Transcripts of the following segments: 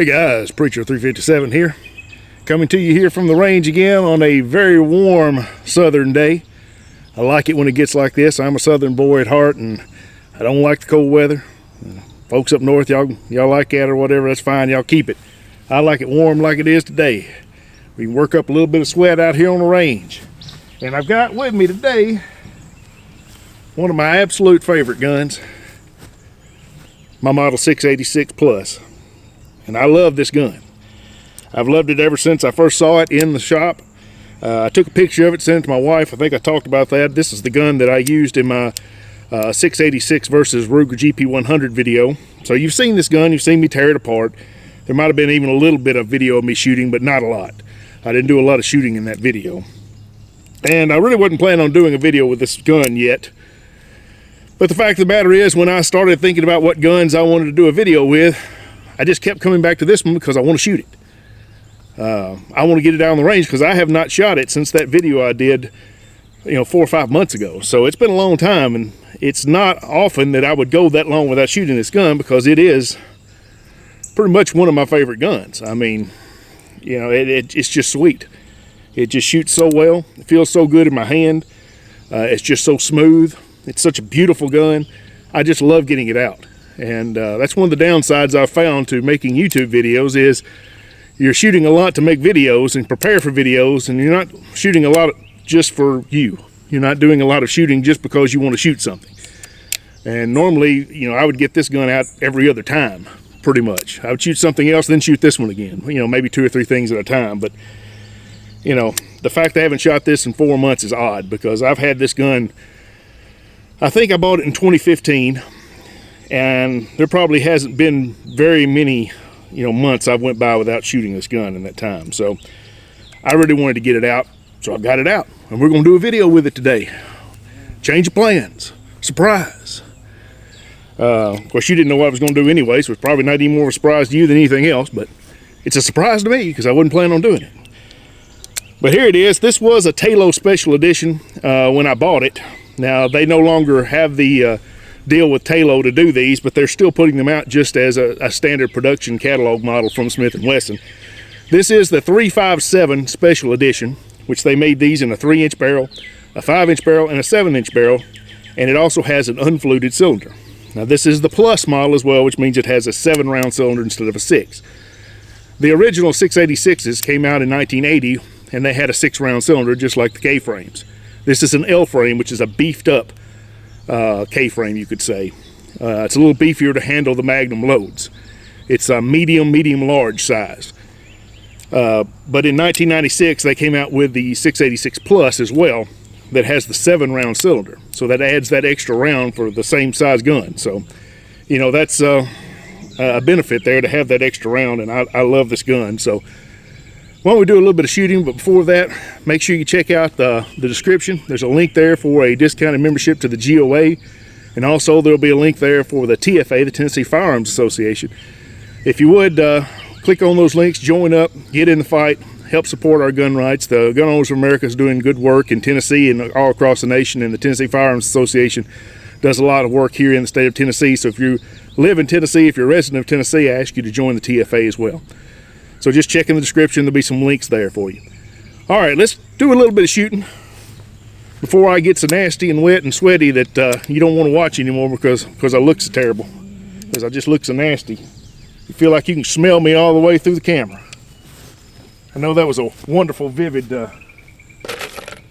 Hey guys, Preacher 357 here, coming to you here from the range again on a very warm southern day. I like it when it gets like this. I'm a southern boy at heart and I don't like the cold weather. Folks up north, y'all like that or whatever, that's fine, y'all keep it. I like it warm like it is today. We can work up a little bit of sweat out here on the range. And I've got with me today one of my absolute favorite guns, my model 686 Plus. And I love this gun. I've loved it ever since I first saw it in the shop. I took a picture of it, sent it to my wife. I think I talked about that. This is the gun that I used in my 686 versus Ruger GP100 video. So you've seen this gun, you've seen me tear it apart. There might have been even a little bit of video of me shooting, but not a lot. I didn't do a lot of shooting in that video. And I really wasn't planning on doing a video with this gun yet. But the fact of the matter is, when I started thinking about what guns I wanted to do a video with, I just kept coming back to this one because I want to shoot it. I want to get it out on the range because I have not shot it since that video I did, 4 or 5 months ago. So it's been a long time, and it's not often that I would go that long without shooting this gun because it is pretty much one of my favorite guns. I mean, it's just sweet. It just shoots so well. It feels so good in my hand. It's just so smooth. It's such a beautiful gun. I just love getting it out. And that's one of the downsides I've found to making YouTube videos is you're shooting a lot to make videos and prepare for videos, and you're not shooting a lot just for you. You're not doing a lot of shooting just because you want to shoot something. And normally, I would get this gun out every other time, pretty much. I would shoot something else, then shoot this one again. Maybe 2 or 3 things at a time. But, the fact I haven't shot this in 4 months is odd because I've had this gun, I think I bought it in 2015. And there probably hasn't been very many, months I've went by without shooting this gun in that time. So I really wanted to get it out, so I got it out. And we're going to do a video with it today. Change of plans. Surprise. Of course, you didn't know what I was going to do anyway, so it's probably not even more of a surprise to you than anything else. But it's a surprise to me because I wasn't planning on doing it. But here it is. This was a Talo special edition when I bought it. Now, they no longer have the deal with Talo to do these, but they're still putting them out just as a standard production catalog model from Smith and Wesson. This is the 357 special edition, which they made these in a 3-inch barrel, a 5-inch barrel, and a 7-inch barrel, and it also has an unfluted cylinder. Now this is the Plus model as well, which means it has a 7-round cylinder instead of a 6. The original 686s came out in 1980, and they had a 6-round cylinder just like the K-frames. This is an L-frame, which is a beefed up K-frame, you could say. It's a little beefier to handle the Magnum loads. It's a medium large size. But in 1996 they came out with the 686 Plus as well, that has the 7-round cylinder, so that adds that extra round for the same size gun. So that's a benefit there to have that extra round, and I love this gun. So why don't we do a little bit of shooting, but before that, make sure you check out the description. There's a link there for a discounted membership to the GOA, and also there'll be a link there for the TFA, the Tennessee Firearms Association. If you would, click on those links, join up, get in the fight, help support our gun rights. The Gun Owners of America is doing good work in Tennessee and all across the nation, and the Tennessee Firearms Association does a lot of work here in the state of Tennessee. So if you live in Tennessee, if you're a resident of Tennessee, I ask you to join the TFA as well. So just check in the description, there'll be some links there for you. All right, let's do a little bit of shooting before I get so nasty and wet and sweaty that you don't want to watch anymore because I look so terrible. Because I just look so nasty. You feel like you can smell me all the way through the camera. I know that was a wonderful, vivid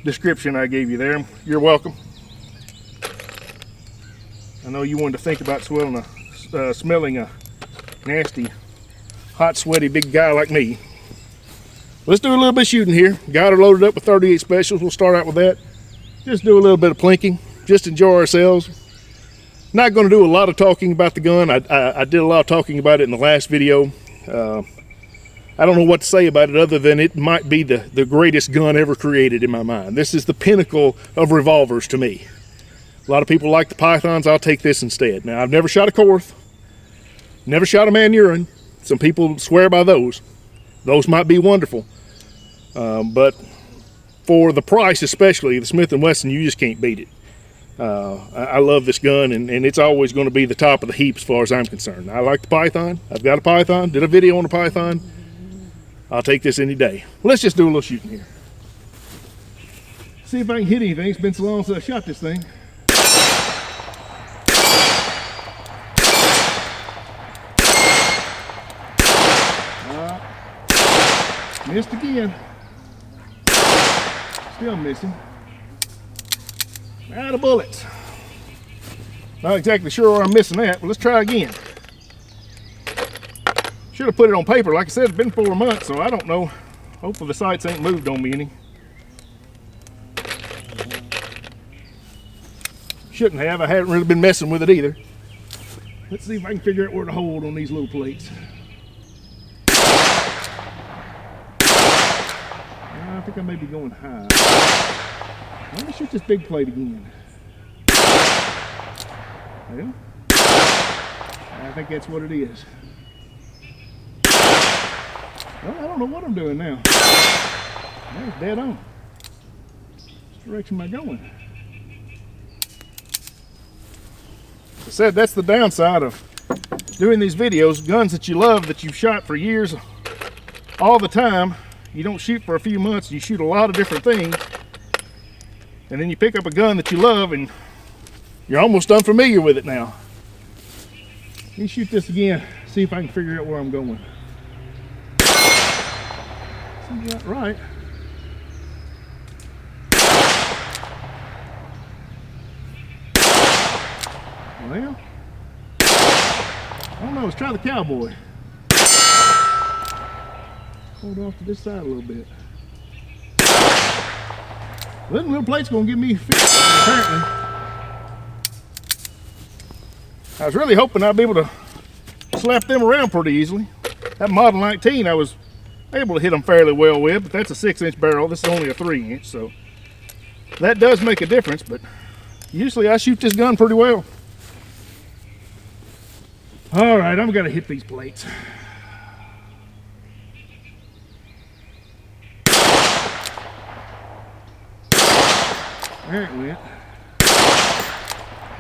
description I gave you there. You're welcome. I know you wanted to think about smelling a nasty, hot, sweaty, big guy like me. Let's do a little bit of shooting here. Got her loaded up with 38 specials. We'll start out with that. Just do a little bit of plinking. Just enjoy ourselves. Not going to do a lot of talking about the gun. I did a lot of talking about it in the last video. I don't know what to say about it other than it might be the greatest gun ever created in my mind. This is the pinnacle of revolvers to me. A lot of people like the Pythons. I'll take this instead. Now, I've never shot a Korth. Never shot a Manurin. Some people swear by those. Those might be wonderful. But for the price especially, the Smith and Wesson, you just can't beat it. I love this gun, and it's always going to be the top of the heap as far as I'm concerned. I like the Python. I've got a Python. Did a video on the Python. I'll take this any day. Let's just do a little shooting here. See if I can hit anything. It's been so long since I shot this thing. Missed again. Still missing. Out of bullets. Not exactly sure where I'm missing that, but let's try again. Should have put it on paper. Like I said, it's been 4 months, so I don't know. Hopefully the sights ain't moved on me any. Shouldn't have. I haven't really been messing with it either. Let's see if I can figure out where to hold on these little plates. I think I may be going high. Let me shoot this big plate again. Well, I think that's what it is. Well, I don't know what I'm doing now. That's dead on. Which direction am I going? As I said, that's the downside of doing these videos. Guns that you love, that you've shot for years, all the time. You don't shoot for a few months, you shoot a lot of different things, and then you pick up a gun that you love and you're almost unfamiliar with it now. Let me shoot this again, see if I can figure out where I'm going. Seems about right. Well, I don't know, let's try the cowboy. Hold off to this side a little bit. Well, that little plate's gonna give me 50, apparently. I was really hoping I'd be able to slap them around pretty easily. That Model 19 I was able to hit them fairly well with, but that's a 6-inch barrel. This is only a 3-inch, so that does make a difference, but usually I shoot this gun pretty well. All right, I'm gonna hit these plates. There it went.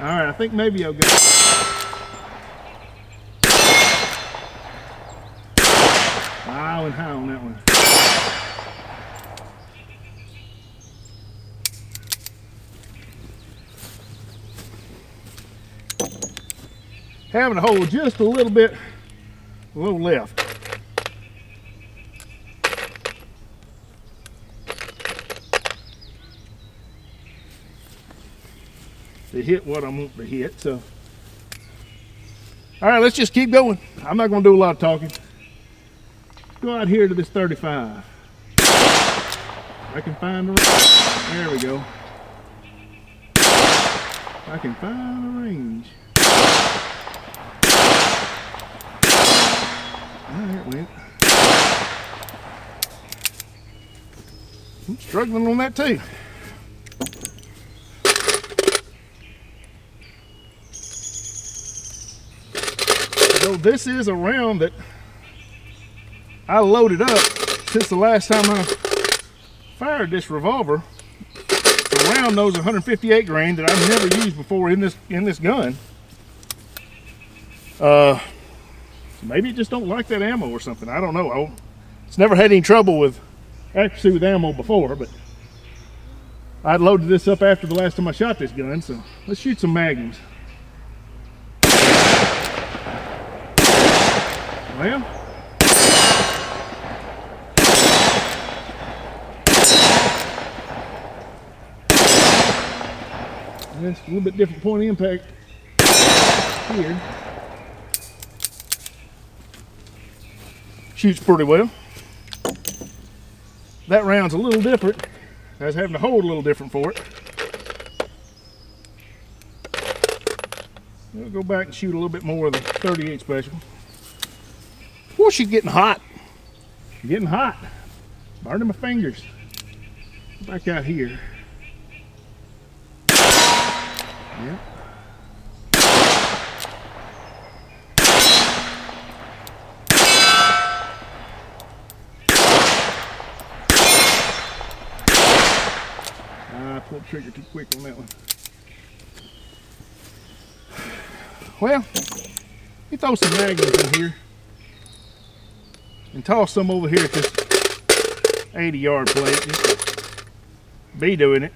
All right, I think maybe I'll go. I went high on that one. Having to hold just a little bit low left. To hit what I want to hit, so. All right, let's just keep going. I'm not gonna do a lot of talking. Go out here to this 35. I can find the range. There we go. I can find the range. There it went. I'm struggling on that too. So this is a round that I loaded up since the last time I fired this revolver. It's a round nose 158 grain that I've never used before in this gun. Maybe it just don't like that ammo or something. I don't know. It's never had any trouble with accuracy with ammo before, but I loaded this up after the last time I shot this gun, so let's shoot some magnums. Well, that's a little bit different point of impact here. Shoots pretty well. That round's a little different. I was having to hold a little different for it. We'll go back and shoot a little bit more of the 38 special. Whoa, she's getting hot. Getting hot. Burning my fingers. Back out here. Yep. I pulled the trigger too quick on that one. Well, you throw some magnums in here and toss some over here at this 80-yard plate. Just be doing it.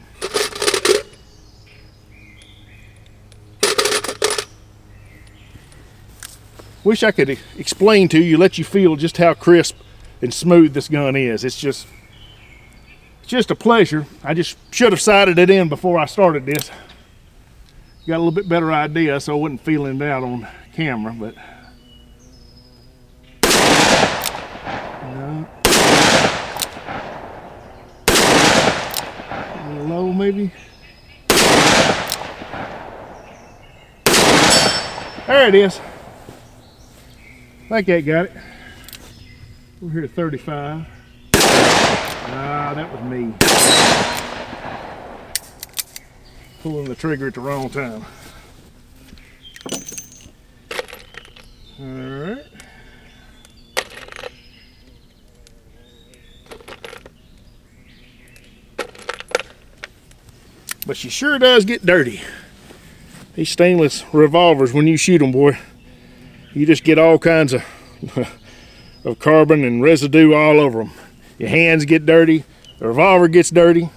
Wish I could explain to you, let you feel just how crisp and smooth this gun is. It's just a pleasure. I just should have sighted it in before I started this. Got a little bit better idea, so I wasn't feeling it out on camera, but no. A little low maybe. There it is. I think that got it. We're here at 35. Ah, that was me. Pulling the trigger at the wrong time. Alright. But she sure does get dirty. These stainless revolvers, when you shoot them, boy, you just get all kinds of carbon and residue all over them. Your hands get dirty, the revolver gets dirty.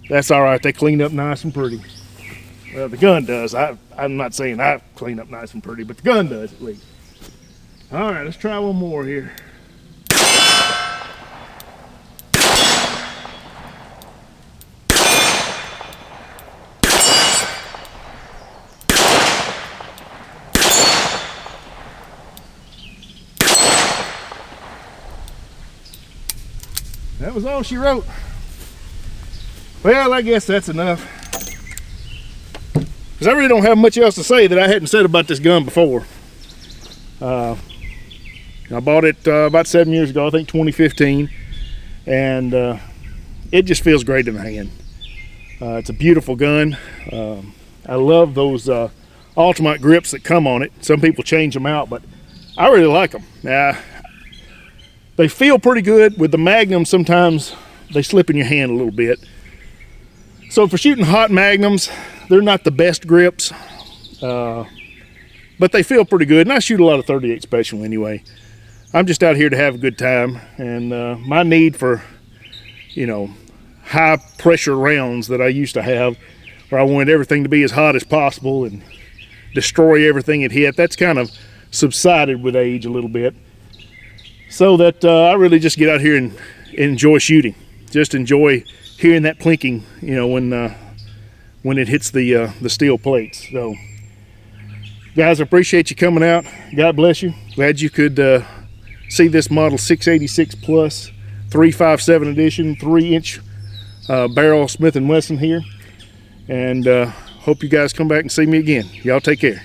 That's all right, they clean up nice and pretty. Well, the gun does. I'm not saying I clean up nice and pretty, but the gun does at least. All right, let's try one more here. That was all she wrote. Well, I guess that's enough. Because I really don't have much else to say that I hadn't said about this gun before. I bought it about 7 years ago, I think 2015. And it just feels great in the hand. It's a beautiful gun. I love those ultimate grips that come on it. Some people change them out, but I really like them. They feel pretty good. With the Magnum, sometimes they slip in your hand a little bit. So for shooting hot Magnums, they're not the best grips, but they feel pretty good. And I shoot a lot of 38 Special anyway. I'm just out here to have a good time. And my need for, high pressure rounds that I used to have, where I wanted everything to be as hot as possible and destroy everything it hit, that's kind of subsided with age a little bit. So that I really just get out here and enjoy shooting. Just enjoy hearing that plinking, when it hits the steel plates. So, guys, I appreciate you coming out. God bless you. Glad you could see this model 686 plus 357 edition 3-inch barrel Smith and Wesson here. And hope you guys come back and see me again. Y'all take care.